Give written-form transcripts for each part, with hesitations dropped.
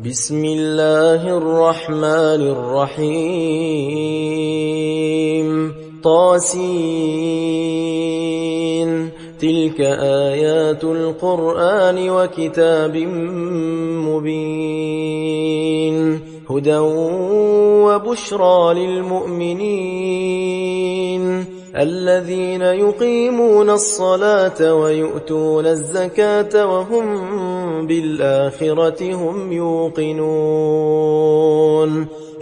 بسم الله الرحمن الرحيم طاسين تلك آيات القرآن وكتاب مبين هدى وبشرى للمؤمنين الذين يقيمون الصلاة ويؤتون الزكاة وهم بالآخرة هم يوقنون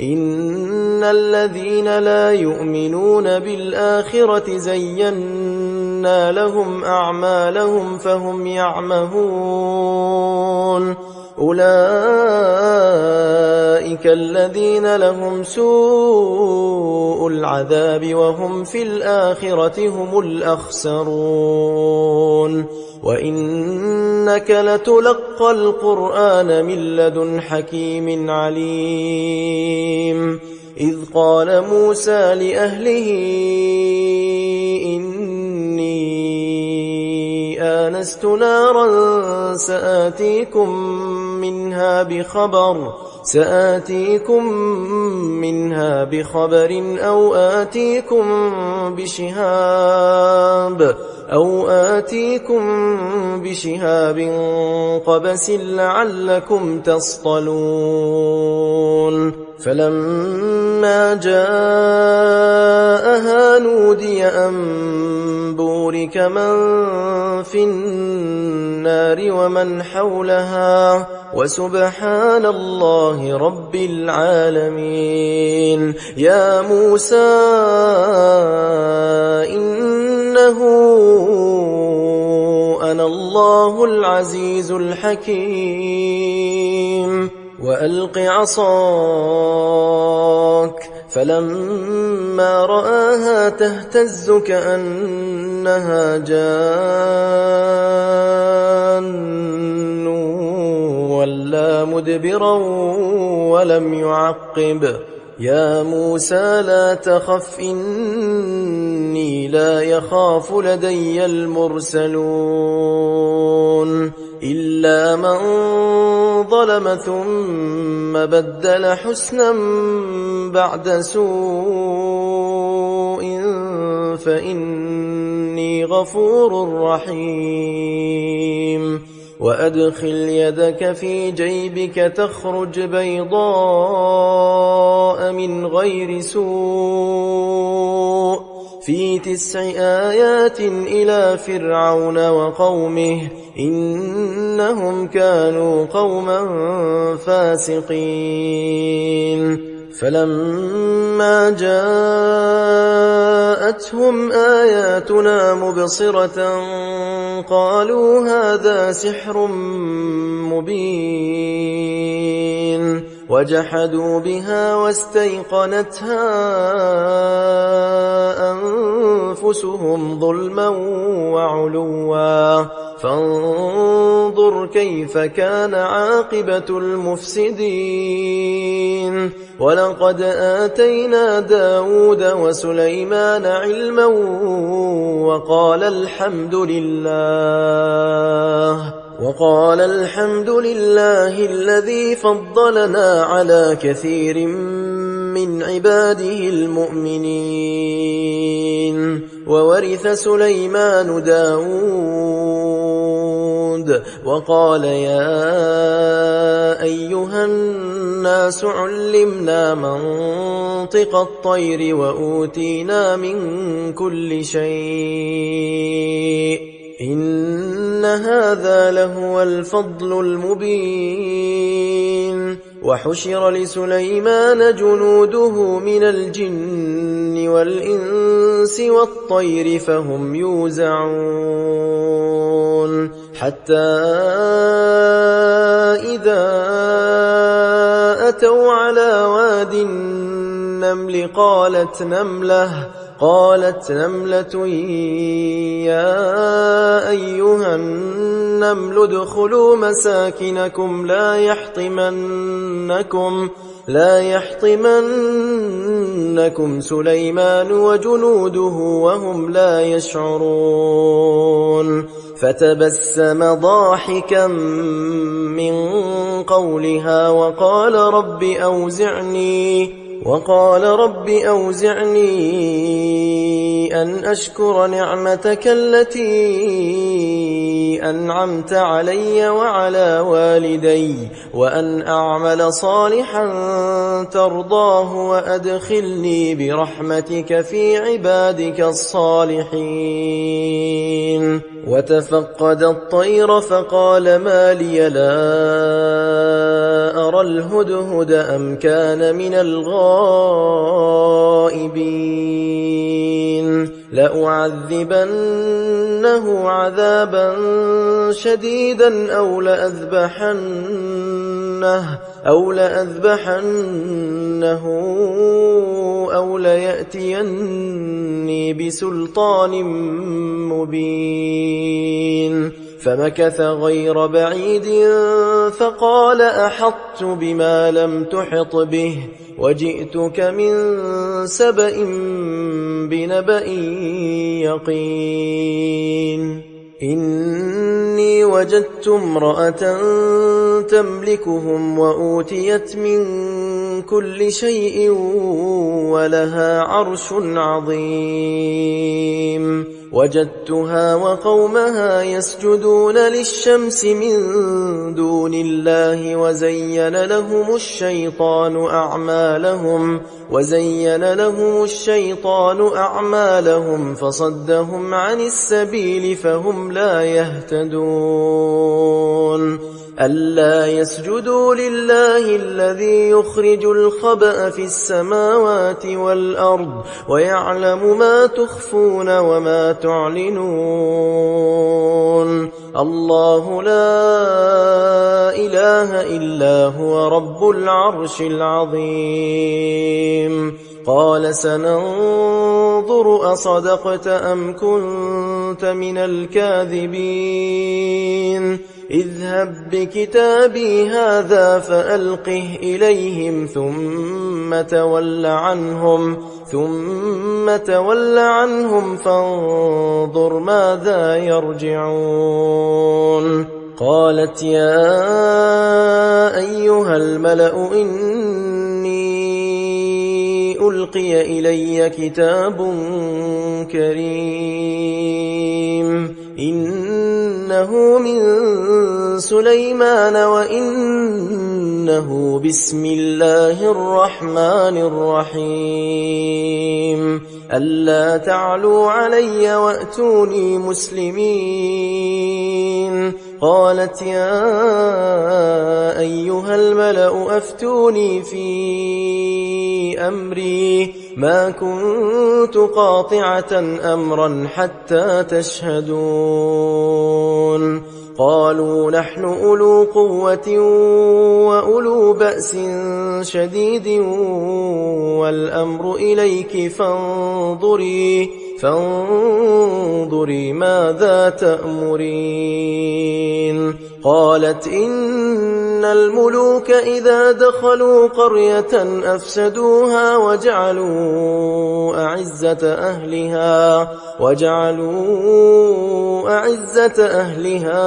إن الذين لا يؤمنون بالآخرة زينا لهم أعمالهم فهم يعمهون أولئك الذين لهم سوء العذاب وهم في الآخرة هم الأخسرون وإنك لتلقى القرآن من لدن حكيم عليم إذ قال موسى لأهله إني آنست نارا سآتيكم منها بخبر أو آتيكم بشهاب قبس لعلكم تصطلون فلما جاءها نودي أن بورك من في النار ومن حولها وسبحان الله رب العالمين يا موسى إنه أنا الله العزيز الحكيم وألق عصاك فلما رآها تهتز كأنها جان ولا مدبرا ولم يعقب يا موسى لا تخف إني لا يخاف لدي المرسلون إلا من ظلم ثم بدل حسنا بعد سوء فإني غفور رحيم وأدخل يدك في جيبك تخرج بيضاء من غير سوء في 9 آيات إلى فرعون وقومه إنهم كانوا قوما فاسقين فلما جاءتهم آياتنا مبصرة قالوا هذا سحر مبين وجحدوا بها واستيقنتها أنفسهم ظلما وعلوا فانظر كيف كان عاقبة المفسدين ولقد آتينا داود وسليمان علما وقال الحمد لله الذي فضلنا على كثير من عباده المؤمنين وورث سليمان داود وقال يا أيها الناس علمنا منطق الطير وأوتينا من كل شيء إن هذا لهو الفضل المبين وحشر لسليمان جنوده من الجن والإنس والطير فهم يوزعون حتى إذا أتوا على واد النمل قالت نملة يا أيها النمل ادخلوا مساكنكم لا يحطمنكم سليمان وجنوده وهم لا يشعرون فتبسم ضاحكا من قولها وقال رب أوزعني أن أشكر نعمتك التي أنعمت علي وعلى والدي وأن أعمل صالحا ترضاه وأدخلني برحمتك في عبادك الصالحين. وتفقد الطير فقال ما لي لا أرى الهدهد أم كان من الغائبين لأعذبنه عذابا شديدا أو لأذبحنه أو ليأتيني بسلطان مبين. فمكث غير بعيد فقال أحطت بما لم تحط به وجئتك من سبأ بنبأ يقين. إني وجدت امرأة تملكهم وأوتيت من كل شيء ولها عرش عظيم. وجدتها وقومها يسجدون للشمس من دون الله وزين لهم الشيطان أعمالهم فصدهم عن السبيل فهم لا يهتدون. ألا يسجدوا لله الذي يخرج الخبأ في السماوات والأرض ويعلم ما تخفون وما تعلنون. الله لا إله إلا هو رب العرش العظيم. قال سننظر أصدقت أم كنت من الكاذبين. اذهب بكتابي هذا فألقه إليهم ثم تول عنهم فانظر ماذا يرجعون. قالت يا أيها الملأ إني ألقي إلي كتاب كريم إنه من سليمان وإنه بسم الله الرحمن الرحيم. ألا تعلوا علي وأتوني مسلمين. قالت يا أيها الملأ أفتوني في أمري ما كنت قاطعة أمرا حتى تشهدون. قالوا نحن أولو قوة وأولو بأس شديد والأمر إليك فانظري ماذا تأمرين. قالت إن الملوك إذا دخلوا قرية أفسدوها وجعلوا أعزة أهلها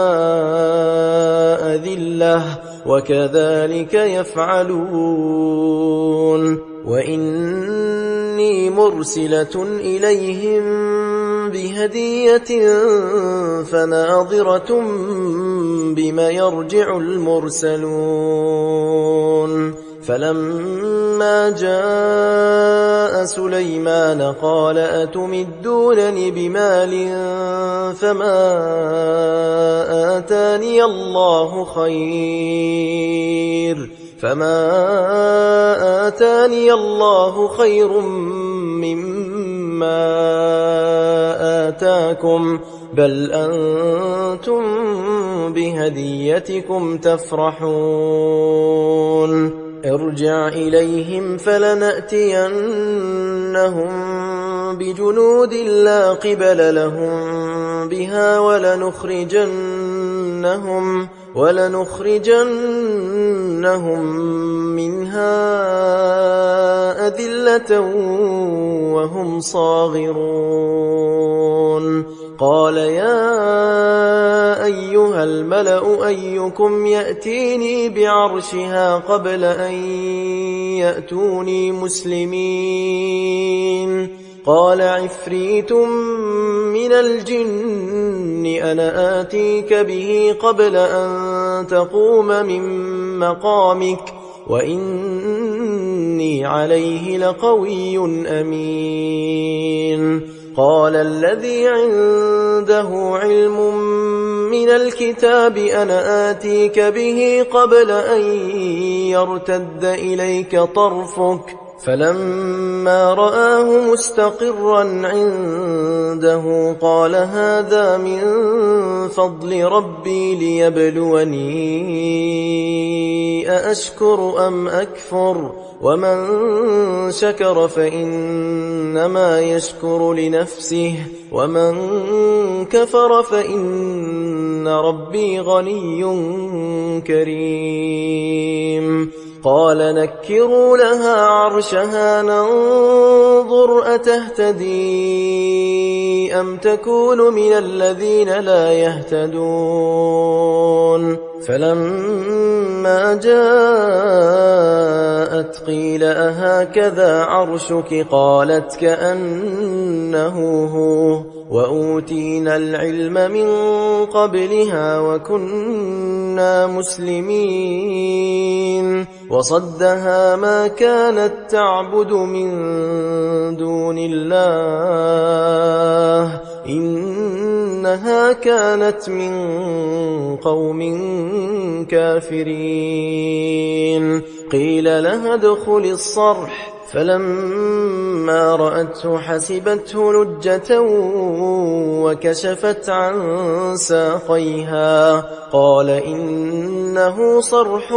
أذلة وكذلك يفعلون. وإني مرسلة إليهم بهدية فناظرة بما يرجع المرسلون. فلما جاء سليمان قال أتمدونني بمال فما آتاني الله خير مما آتاكم بل أنتم بهديتكم تفرحون. ارجع إليهم فلنأتينهم بجنود لا قبل لهم بها ولنخرجنهم منها أذلة وهم صاغرون. قال يا أيها الملأ أيكم يأتيني بعرشها قبل أن يأتوني مسلمين قال عفريت من الجن أنا آتيك به قبل أن تقوم من مقامك وإني عليه لقوي أمين قال الذي عنده علم من الكتاب أنا آتيك به قبل أن يرتد إليك طرفك فلما رآه مستقرا عنده قال هذا من فضل ربي ليبلوني أأشكر أم أكفر ومن شكر فإنما يشكر لنفسه ومن كفر فإن ربي غني كريم قال نكروا لها عرشها ننظر أتهتدي أم تكون من الذين لا يهتدون فلما جاءت قيل أهكذا عرشك قالت كأنه هو وأوتينا العلم من قبلها وكنا مسلمين وصدها ما كانت تعبد من دون الله إنها كانت من قوم كافرين قيل لها ادخل الصرح فلما رأته حسبته لجة وكشفت عن ساقيها قال إنه صرح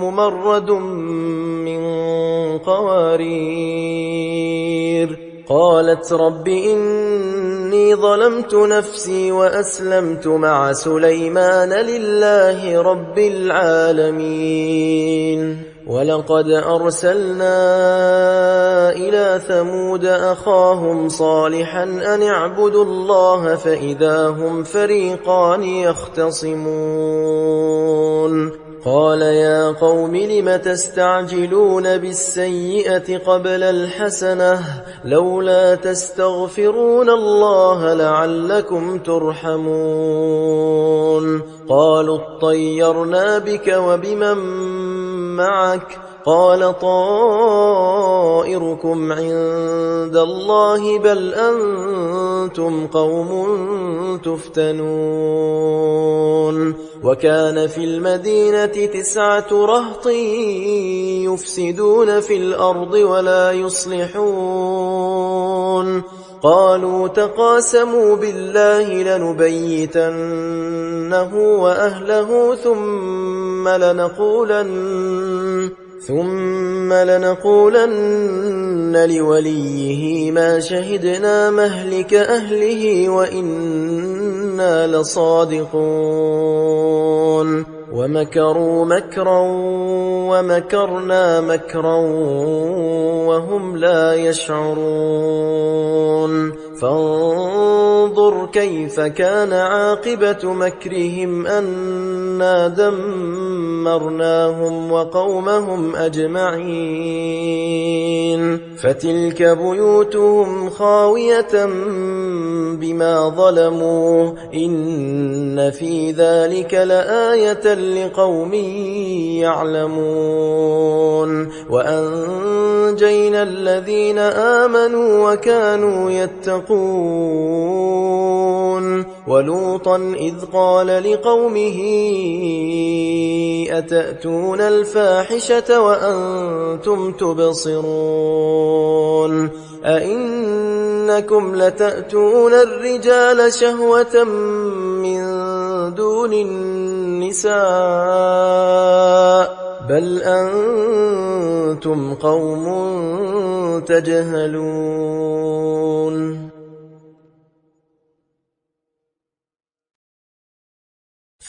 ممرد من قوارير قالت رب إني ظلمت نفسي وأسلمت مع سليمان لله رب العالمين ولقد أرسلنا إلى ثمود أخاهم صالحا أن اعبدوا الله فإذا هم فريقان يختصمون قال يا قوم لم تستعجلون بالسيئة قبل الحسنة لولا تستغفرون الله لعلكم ترحمون قالوا اطيرنا بك وبمن معك قال طائركم عند الله بل أنتم قوم تفتنون وكان في المدينة 9 رهط يفسدون في الأرض ولا يصلحون قالوا تقاسموا بالله لنبيتنه وأهله ثم لنقولن لوليه ما شهدنا مهلك أهله وإنا لصادقون ومكروا مكرا ومكرنا مكرا وهم لا يشعرون فانظر كيف كان عاقبة مكرهم أنا دمرناهم وقومهم أجمعين فتلك بيوتهم خاوية بما ظلموا إن في ذلك لآية لقوم يعلمون وأنجينا الذين آمنوا وكانوا يتقون ولوطا إذ قال لقومه أتأتون الفاحشة وأنتم تبصرون أئنكم لتأتون الرجال شهوة من دون النساء بل أنتم قوم تجهلون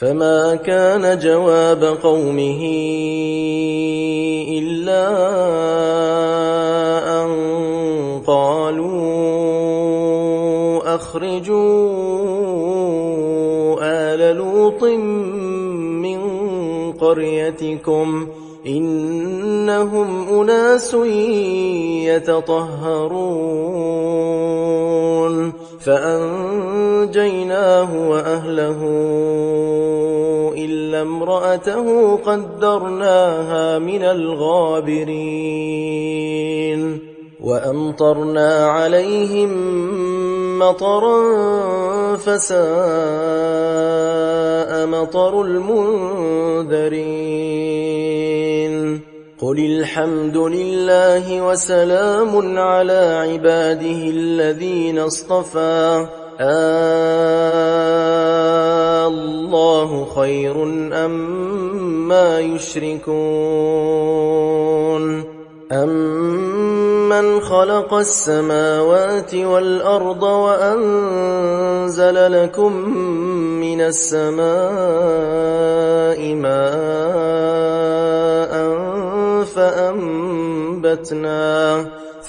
فما كان جواب قومه إلا أن قالوا أخرجوا قريتكم إنهم أناس يتطهرون فأنجيناه وأهله إلا امرأته قدرناها من الغابرين وأمطرنا عليهم مطرا فساء مطر المنذرين قل الحمد لله وسلام على عباده الذين اصطفى الله خير أما يشركون أمن خلق السماوات والأرض وأنزل لكم من السماء ماء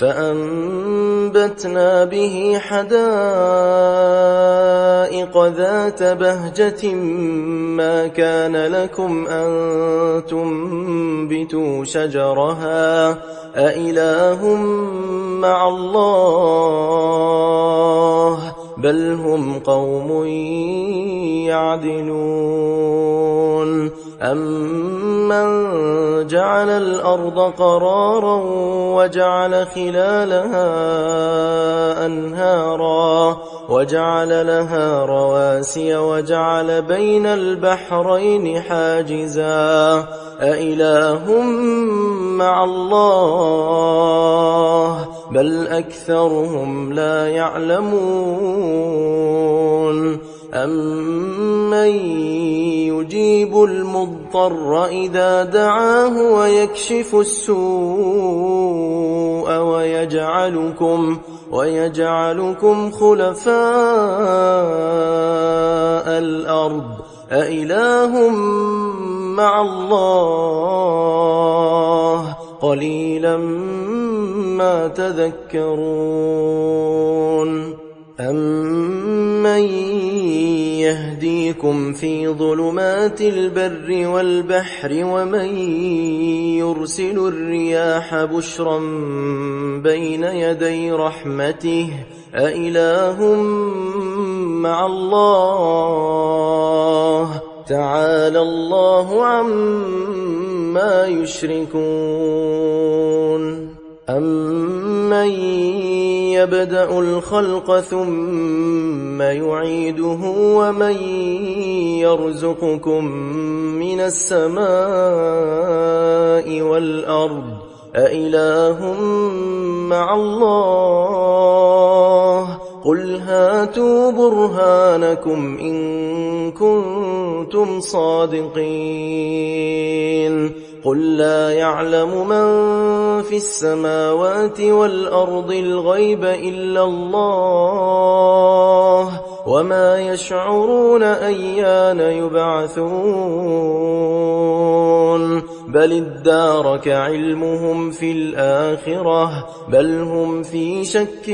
فأنبتنا به حدائق ذات بهجة ما كان لكم أن تنبتوا شجرها أإله مع الله بل هم قوم يعدلون أمن جعل الأرض قرارا وجعل خلالها أنهارا وجعل لها رواسي وجعل بين البحرين حاجزا أإله مع الله بل أكثرهم لا يعلمون أمن يجيب المضطر إذا دعاه ويكشف السوء ويجعلكم خلفاء الأرض أإله مع الله قليلا ما تذكرون أمن يهديكم في ظلمات البر والبحر ومن يرسل الرياح بشرا بين يدي رحمته أإله مع الله تعالى الله عما يشركون أمن يبدأ الخلق ثم يعيده ومن يرزقكم من السماء والأرض أإله مع الله قل هاتوا برهانكم إن كنتم صادقين قل لا يعلم من في السماوات والأرض الغيب إلا الله وما يشعرون أيان يبعثون بل ادارك علمهم في الآخرة بل هم في شك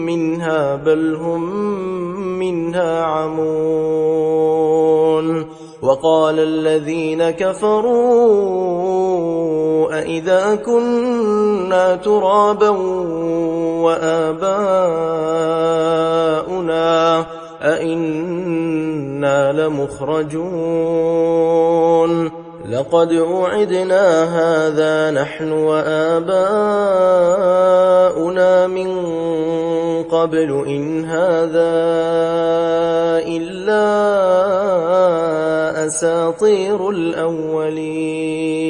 منها بل هم منها عمون وقال الذين كفروا أئذا كنا ترابا وآباؤنا أئنا لمخرجون لقد وعدنا هذا نحن وآباؤنا من قبل إن هذا إلا أساطير الأولين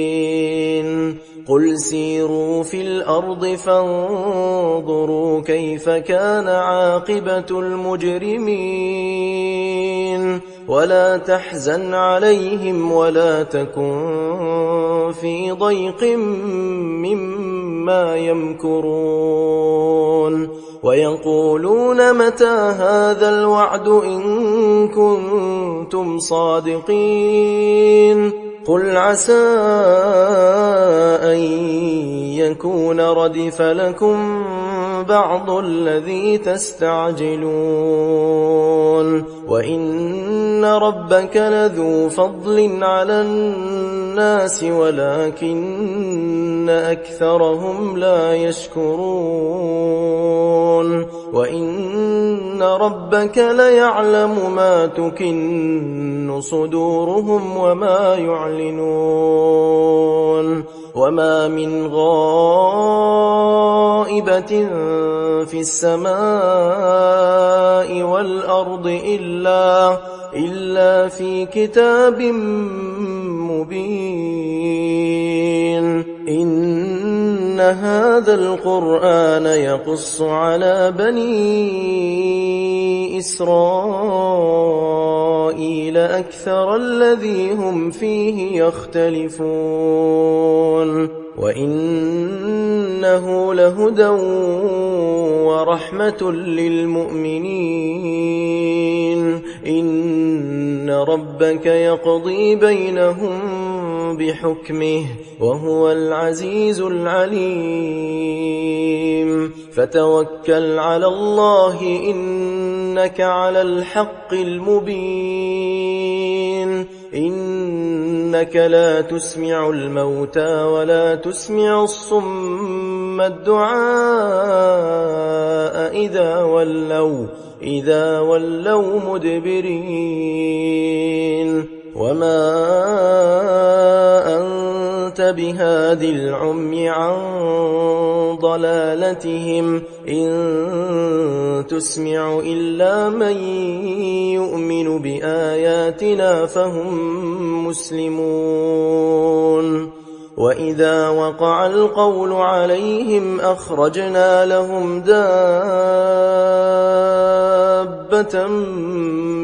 قل سيروا في الأرض فانظروا كيف كان عاقبة المجرمين ولا تحزن عليهم ولا تكن في ضيق مما يمكرون ويقولون متى هذا الوعد إن كنتم صادقين قل عسى أن يكون ردف لكم بعض الذي تستعجلون وإن ربك لذو فضل على الناس ولكن أكثرهم لا يشكرون وإن ربك ليعلم ما تكن صدورهم وما يعلنون وما من غائبة في السماء والأرض إلا في كتاب مبين إن هذا القرآن يقص على بني إسرائيل أكثر الذي هم فيه يختلفون وإنه لهدى ورحمة للمؤمنين إن ربك يقضي بينهم بحكمه وهو العزيز العليم فتوكل على الله إنك على الحق المبين إنك لا تسمع الموتى ولا تسمع الصم الدعاء إذا ولوا مدبرين وما أنت بهاد العمي عن ضلالتهم إن تسمع إلا من يؤمن بآياتنا فهم مسلمون وإذا وقع القول عليهم أخرجنا لهم دابة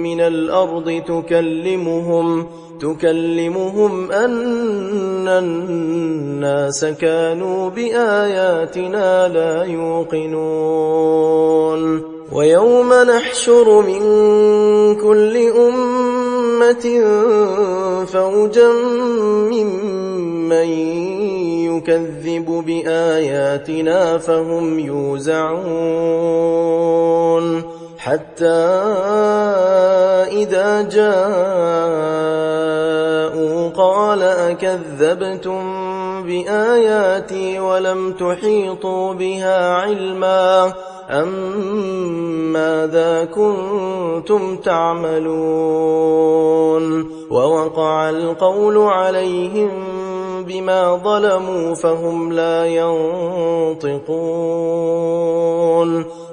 من الأرض تكلمهم أن الناس كانوا بآياتنا لا يوقنون ويوم نحشر من كل أمة فوجا ممن يكذب بآياتنا فهم يوزعون حتى إذا جاءوا قال أكذبتم بآياتي ولم تحيطوا بها علما أم ماذا كنتم تعملون ووقع القول عليهم بما ظلموا فهم لا ينطقون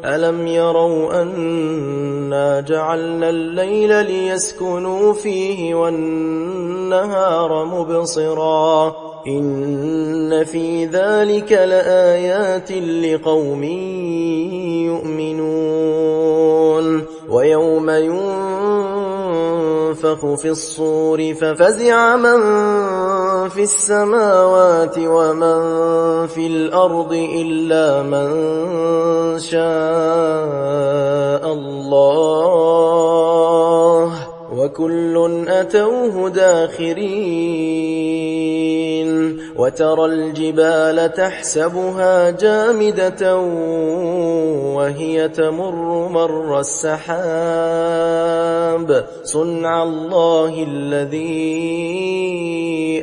ألم يروا أنا جعلنا الليل ليسكنوا فيه والنهار مبصرا إن في ذلك لآيات لقوم يؤمنون ويوم ينفخ في الصور ففزع من في السماوات ومن في الأرض إلا من شاء الله وكل أتوه داخرين وترى الجبال تحسبها جامدة وهي تمر مر السحاب صنع الله الذي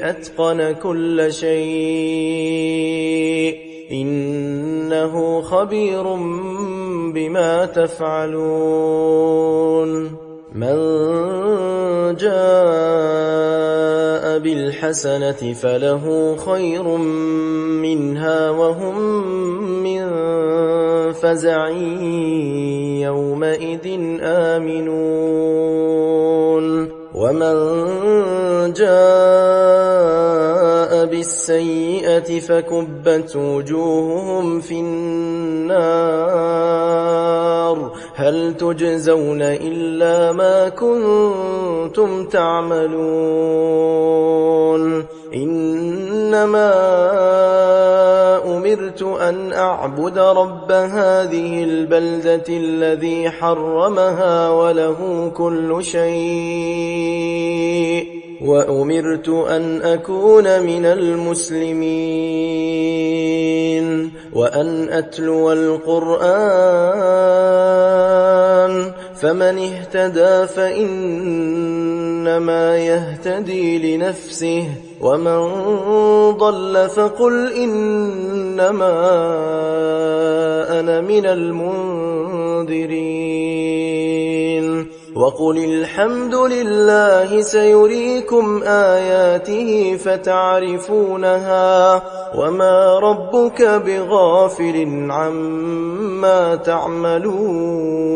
أتقن كل شيء إنه خبير بما تفعلون من جاء بالحسنة فله خير منها وهم من فزع يومئذ آمنون ومن جاء بالسيئة فكبت وجوههم في النار هل تجزون إلا ما كنتم تعملون إنما أمرت أن أعبد رب هذه البلدة الذي حرمها وله كل شيء وأمرت أن أكون من المسلمين وأن أتلو القرآن فمن اهتدى فإنما يهتدي لنفسه ومن ضل فقل إنما أنا من المنذرين وقل الحمد لله سيريكم آياته فتعرفونها وما ربك بغافل عما تعملون.